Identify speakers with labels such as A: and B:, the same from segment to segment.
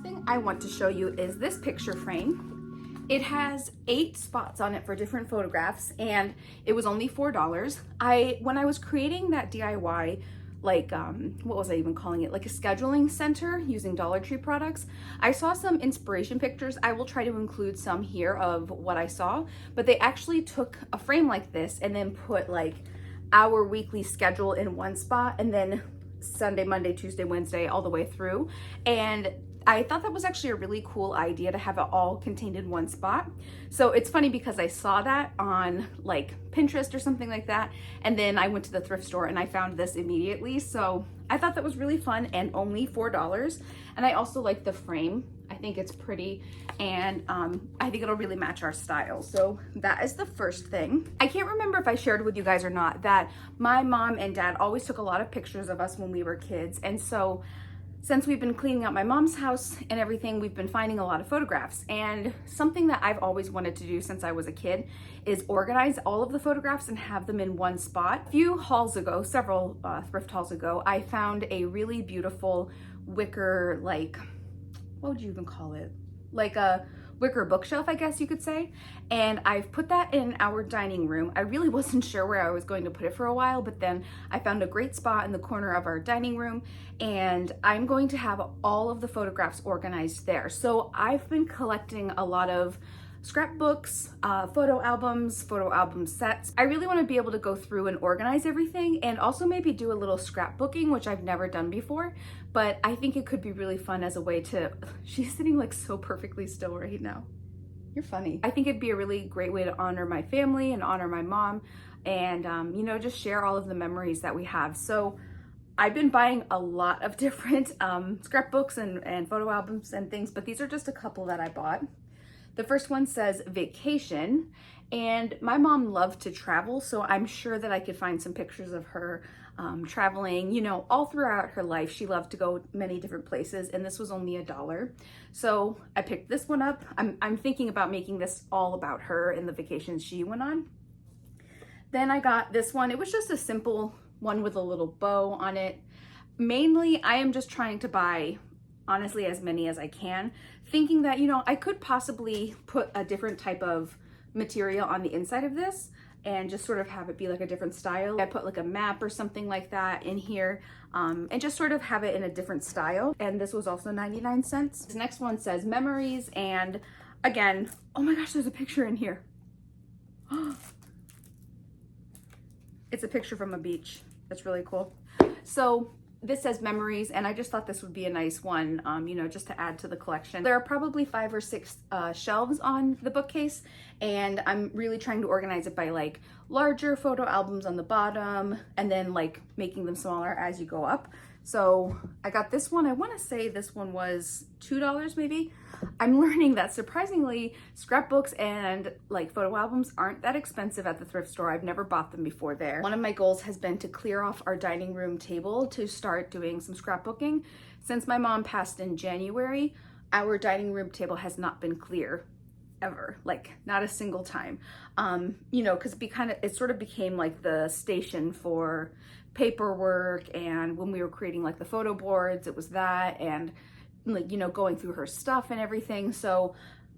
A: first thing I want to show you is this picture frame. It has 8 spots on it for different photographs, and it was only $4. When I was creating that DIY, like, what was I even calling it? Like a scheduling center using Dollar Tree products, I saw some inspiration pictures. I will try to include some here of what I saw, but they actually took a frame like this and then put like our weekly schedule in one spot, and then Sunday, Monday, Tuesday, Wednesday, all the way through. And I thought that was actually a really cool idea to have it all contained in one spot. So it's funny because I saw that on like Pinterest or something like that, and then I went to the thrift store and I found this immediately. So I thought that was really fun and only $4. And I also like the frame. I think it's pretty, and I think it'll really match our style. So that is the first thing. I can't remember if I shared with you guys or not that my mom and dad always took a lot of pictures of us when we were kids. And so since we've been cleaning out my mom's house and everything, we've been finding a lot of photographs. And something that I've always wanted to do since I was a kid is organize all of the photographs and have them in one spot. A few hauls ago, several thrift hauls ago, I found a really beautiful wicker, like, what would you even call it? Like a wicker bookshelf, I guess you could say. And I've put that in our dining room. I really wasn't sure where I was going to put it for a while, but then I found a great spot in the corner of our dining room, and I'm going to have all of the photographs organized there. So I've been collecting a lot of scrapbooks, photo album sets. I really want to be able to go through and organize everything, and also maybe do a little scrapbooking, which I've never done before, but I think it could be really fun as a way to, she's sitting like so perfectly still right now. You're funny. I think it'd be a really great way to honor my family and honor my mom, and you know, just share all of the memories that we have. So I've been buying a lot of different scrapbooks and photo albums and things, but these are just a couple that I bought. The first one says vacation, and my mom loved to travel, so I'm sure that I could find some pictures of her traveling, you know, all throughout her life. She loved to go many different places, and this was only $1. So I picked this one up. I'm thinking about making this all about her and the vacations she went on. Then I got this one. It was just a simple one with a little bow on it. Mainly, I am just trying to buy, honestly, as many as I can, thinking that, you know, I could possibly put a different type of material on the inside of this and just sort of have it be like a different style. I put like a map or something like that in here, and just sort of have it in a different style. And this was also 99 cents. This next one says memories, and again, oh my gosh, there's a picture in here. It's a picture from a beach. That's really cool. So this says memories, and I just thought this would be a nice one, you know, just to add to the collection. There are probably 5 or 6 shelves on the bookcase, and I'm really trying to organize it by like larger photo albums on the bottom, and then like making them smaller as you go up. So I got this one. I want to say this one was $2 maybe. I'm learning that surprisingly scrapbooks and like photo albums aren't that expensive at the thrift store. I've never bought them before there. One of my goals has been to clear off our dining room table to start doing some scrapbooking. Since my mom passed in January, our dining room table has not been clear ever, like not a single time. You know, because it sort of became like the station for paperwork, and when we were creating like the photo boards, it was that, and like, you know, going through her stuff and everything. So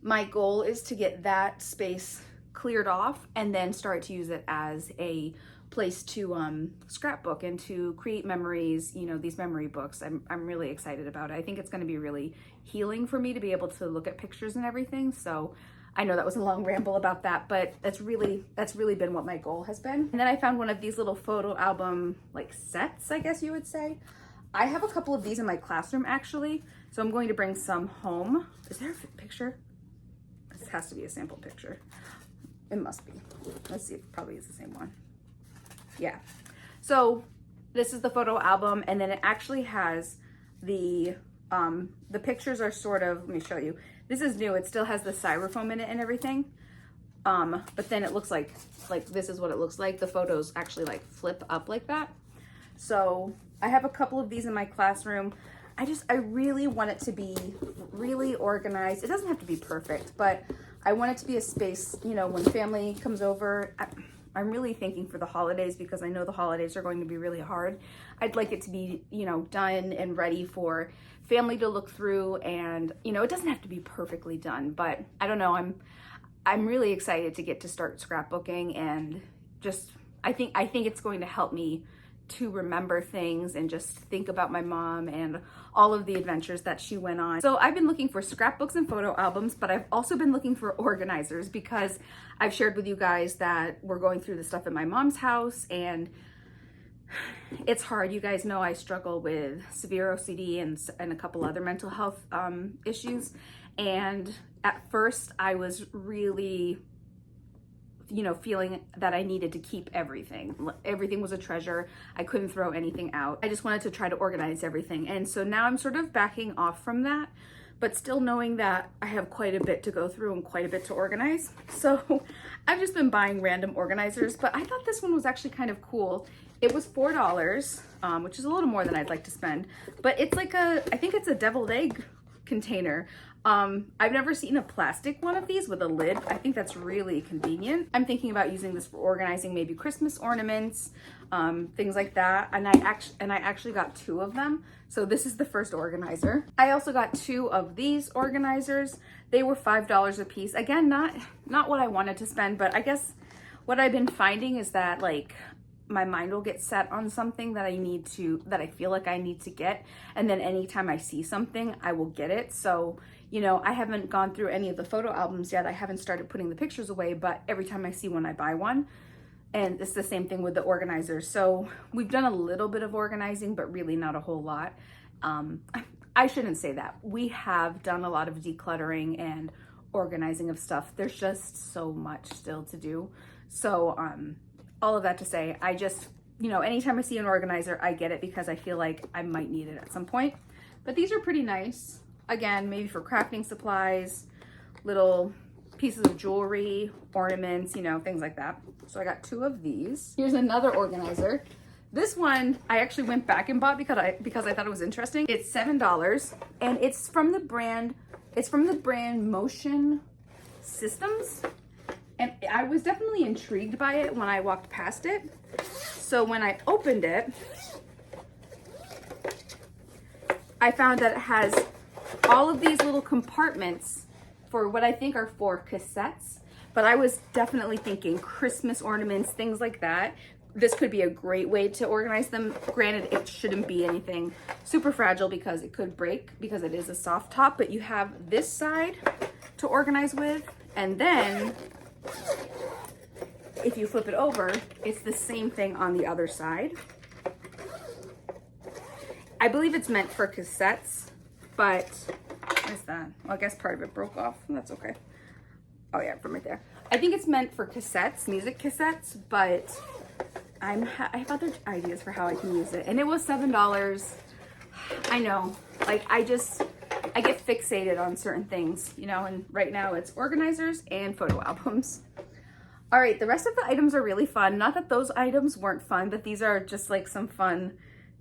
A: my goal is to get that space cleared off and then start to use it as a place to scrapbook and to create memories, you know, these memory books. I'm really excited about it. I think it's going to be really healing for me to be able to look at pictures and everything. So I know that was a long ramble about that, but that's really been what my goal has been. And then I found one of these little photo album like sets, I guess you would say. I have a couple of these in my classroom actually, so I'm going to bring some home. Is there a picture? This has to be a sample picture. It must be. Let's see, it probably is the same one. Yeah. So this is the photo album, and then it actually has the pictures are sort of, let me show you. This is new. It still has the styrofoam in it and everything. But then it looks like this is what it looks like. The photos actually like flip up like that. So I have a couple of these in my classroom. I really want it to be really organized. It doesn't have to be perfect, but I want it to be a space, you know, when family comes over. I'm really thinking for the holidays, because I know the holidays are going to be really hard. I'd like it to be, you know, done and ready for family to look through, and, you know, it doesn't have to be perfectly done, but I don't know, I'm really excited to get to start scrapbooking, and just, I think it's going to help me to remember things and just think about my mom and all of the adventures that she went on. So I've been looking for scrapbooks and photo albums, but I've also been looking for organizers, because I've shared with you guys that we're going through the stuff at my mom's house, and it's hard. You guys know I struggle with severe OCD and a couple other mental health issues. And at first I was really, you know, feeling that I needed to keep everything. Everything was a treasure. I couldn't throw anything out. I just wanted to try to organize everything. And so now I'm sort of backing off from that, but still knowing that I have quite a bit to go through and quite a bit to organize. So I've just been buying random organizers, but I thought this one was actually kind of cool. It was $4, which is a little more than I'd like to spend, but it's like I think it's a deviled egg container. I've never seen a plastic one of these with a lid. I think that's really convenient. I'm thinking about using this for organizing maybe Christmas ornaments, things like that. And I actually got 2 of them. So this is the first organizer. I also got 2 of these organizers. They were $5 a piece. Again, not what I wanted to spend, but I guess what I've been finding is that, like, my mind will get set on something that I feel like I need to get. And then anytime I see something, I will get it. So, you know, I haven't gone through any of the photo albums yet. I haven't started putting the pictures away, but every time I see one, I buy one. And it's the same thing with the organizers. So we've done a little bit of organizing, but really not a whole lot. I shouldn't say that. We have done a lot of decluttering and organizing of stuff. There's just so much still to do. So, all of that to say, I just, you know, anytime I see an organizer, I get it, because I feel like I might need it at some point. But these are pretty nice. Again, maybe for crafting supplies, little pieces of jewelry, ornaments, you know, things like that. So I got 2 of these. Here's another organizer. This one I actually went back and bought because I thought it was interesting. It's $7, and it's from the brand Motion Systems. And I was definitely intrigued by it when I walked past it. So when I opened it, I found that it has all of these little compartments for what I think are for cassettes. But I was definitely thinking Christmas ornaments, things like that. This could be a great way to organize them. Granted, it shouldn't be anything super fragile because it could break, because it is a soft top. But you have this side to organize with, and then if you flip it over, it's the same thing on the other side. I believe it's meant for cassettes, but what is that? Well, I guess part of it broke off. That's okay. Oh yeah, from right there. I think it's meant for cassettes, music cassettes, but I have other ideas for how I can use it. And it was $7. I know, like, I get fixated on certain things, you know, and right now it's organizers and photo albums. All right, the rest of the items are really fun. Not that those items weren't fun, but these are just like some fun,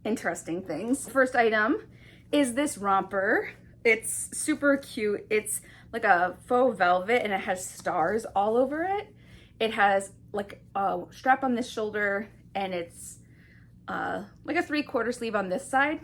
A: interesting things. First item is this romper. It's super cute. It's like a faux velvet, and it has stars all over it. It has like a strap on this shoulder, and it's like a 3/4 sleeve on this side.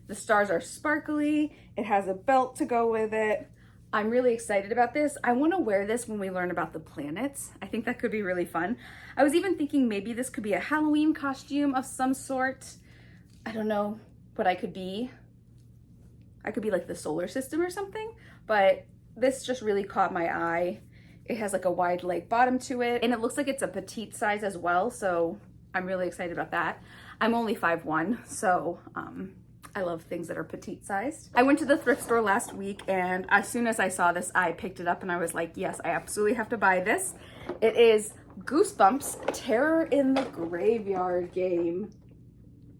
A: The stars are sparkly. It has a belt to go with it. I'm really excited about this. I want to wear this when we learn about the planets. I think that could be really fun. I was even thinking maybe this could be a Halloween costume of some sort. I don't know what I could be. I could be like the solar system or something, but this just really caught my eye. It has like a wide leg bottom to it, and it looks like it's a petite size as well, so I'm really excited about that. I'm only 5'1", so I love things that are petite sized. I went to the thrift store last week, and as soon as I saw this, I picked it up and I was like, yes, I absolutely have to buy this. It is Goosebumps Terror in the Graveyard game.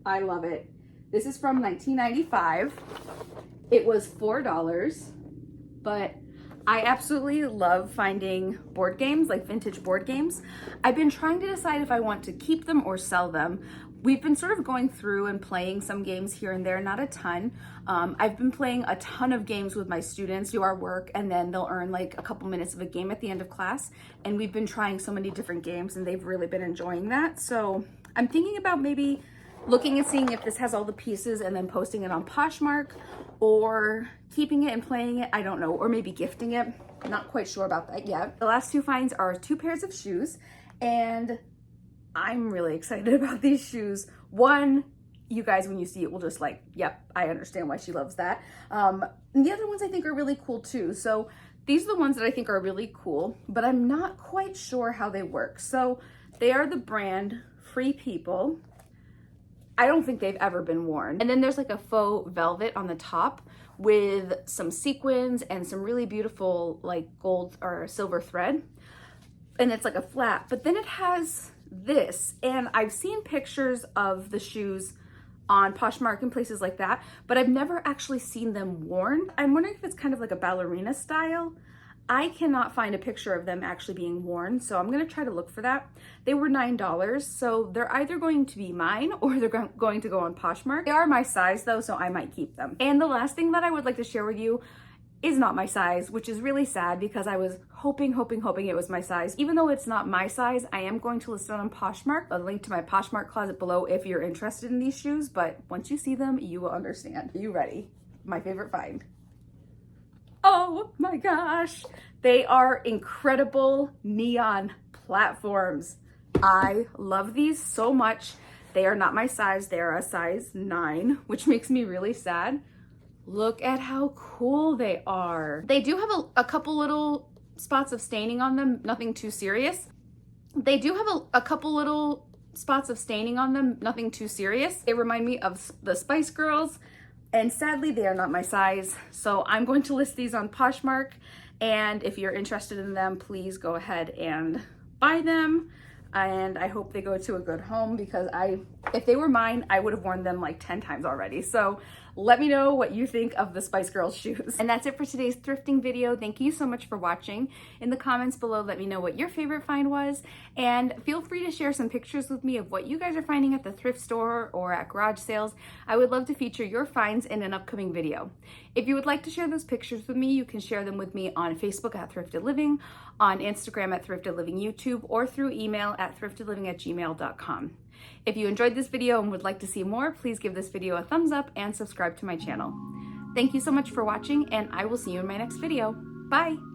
A: I love it. This is from 1995. It was $4, but I absolutely love finding board games, like vintage board games. I've been trying to decide if I want to keep them or sell them. We've been sort of going through and playing some games here and there, not a ton. I've been playing a ton of games with my students, do our work, and then they'll earn like a couple minutes of a game at the end of class. And we've been trying so many different games and they've really been enjoying that. So I'm thinking about maybe looking and seeing if this has all the pieces and then posting it on Poshmark, or keeping it and playing it, I don't know, or maybe gifting it. I'm not quite sure about that yet. The last two finds are 2 pairs of shoes, and I'm really excited about these shoes. One, you guys, when you see it, will just like, yep, I understand why she loves that. And the other ones I think are really cool too. So these are the ones that I think are really cool, but I'm not quite sure how they work. So they are the brand Free People. I don't think they've ever been worn. And then there's like a faux velvet on the top with some sequins and some really beautiful like gold or silver thread. And it's like a flat, but then it has this. And I've seen pictures of the shoes on Poshmark and places like that, but I've never actually seen them worn. I'm wondering if it's kind of like a ballerina style. I cannot find a picture of them actually being worn, so I'm gonna try to look for that. They were $9, so they're either going to be mine or they're going to go on Poshmark. They are my size though, so I might keep them. And the last thing that I would like to share with you is not my size, which is really sad because I was hoping it was my size. Even though it's not my size, I am going to list it on Poshmark. I'll link to my Poshmark closet below if you're interested in these shoes, but once you see them, you will understand. Are you ready? My favorite find. Oh my gosh, they are incredible neon platforms. I love these so much. They are not my size, they are a size 9, which makes me really sad. Look at how cool they are. They do have a couple little spots of staining on them, nothing too serious. They do have a couple little spots of staining on them, nothing too serious. They remind me of the Spice Girls. And sadly, they are not my size. So I'm going to list these on Poshmark. And if you're interested in them, please go ahead and buy them. And I hope they go to a good home because if they were mine, I would have worn them like 10 times already. So let me know what you think of the Spice Girls shoes. And that's it for today's thrifting video. Thank you so much for watching. In the comments below, let me know what your favorite find was. And feel free to share some pictures with me of what you guys are finding at the thrift store or at garage sales. I would love to feature your finds in an upcoming video. If you would like to share those pictures with me, you can share them with me on Facebook at Thrifted Living, on Instagram at Thrifted Living YouTube, or through email at thriftedliving@gmail.com. If you enjoyed this video and would like to see more, please give this video a thumbs up and subscribe to my channel. Thank you so much for watching, and I will see you in my next video. Bye!